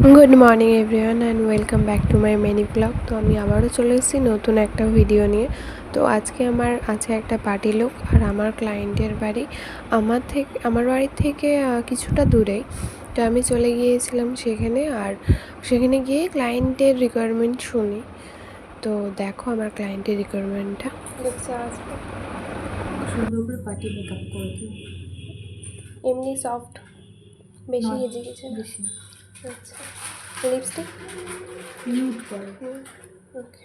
Good morning everyone and welcome back to my mini blog. তো আমি আবারও চলে এসেছি নতুন একটা ভিডিও নিয়ে। তো আজকে আমার আছে একটা পার্টি লুক, আর আমার ক্লায়েন্টের বাড়ি আমার বাড়ির থেকে কিছুটা দূরেই। তো আমি চলে গিয়েছিলাম সেখানে, আর সেখানে গিয়ে ক্লায়েন্টের রিকোয়ারমেন্ট শুনি। তো দেখো আমার ক্লায়েন্টের রিকোয়ারমেন্টটা দেখছে। আজকে সুন্দর করে পার্টি মেকআপ করে দিও। এমনি সফট, বেশি হেজে গেছে না? বেশি আচ্ছা, লিপস্টিক নিউড করে। ওকে।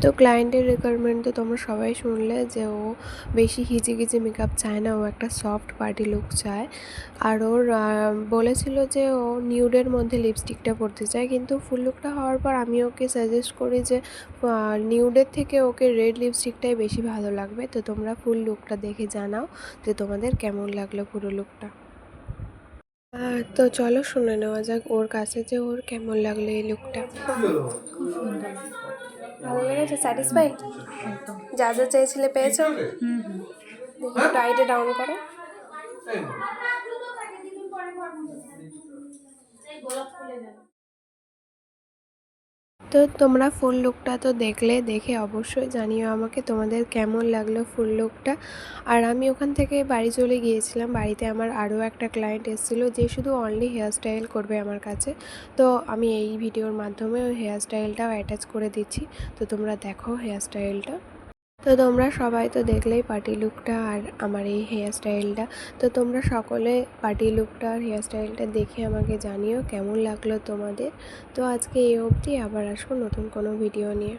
তো ক্লায়েন্টের রিকোয়ারমেন্ট তো তোমরা সবাই শুনলে যে ও বেশি হিজিগিজি মেকআপ চায় না, ও একটা সফট পার্টি লুক চায়। আর ওর বলেছিল যে ও নিউডের মধ্যে লিপস্টিকটা পরতে চায়, কিন্তু ফুল লুকটা হওয়ার পর আমি ওকে সাজেস্ট করি যে নিউডের থেকে ওকে রেড লিপস্টিকটাই বেশি ভালো লাগবে। তো তোমরা ফুল লুকটা দেখে জানাও যে তোমাদের কেমন লাগলো পুরো লুকটা। তো চলো শুনে নেওয়া যাক ওর কাছে যে ওর কেমন লাগলো এই লুকটা। খুব সুন্দর। ভালো লেগেছে? স্যাটিসফাইড? একদম। যা যা চেয়েছিলে পেয়েছো? হুম। দেখি একটু আইটা ডাউন করো। তো তোমরা ফুল লুকটা তো দেখে অবশ্যই জানিও আমাকে তোমাদের কেমন লাগলো ফুল লুকটা। আর আমি ওখান থেকে বাড়ি চলে গিয়েছিলাম। বাড়িতে আমার আরও একটা ক্লায়েন্ট এসেছিলো যে শুধু অনলি হেয়ার স্টাইল করবে আমার কাছে। তো আমি এই ভিডিওর মাধ্যমে ওই হেয়ার স্টাইলটাও অ্যাটাচ করে দিচ্ছি। তো তোমরা দেখো হেয়ার স্টাইলটা। তো তোমরা সবাই তো দেখলেই পার্টি লুকটা আর আমার এই হেয়ার স্টাইলটা। তো তোমরা সকলে পার্টি লুকটা আর হেয়ার স্টাইলটা দেখে আমাকে জানিও কেমন লাগলো তোমাদের। তো আজকে এই অবধি, আবার আসবো নতুন কোনো ভিডিও নিয়ে।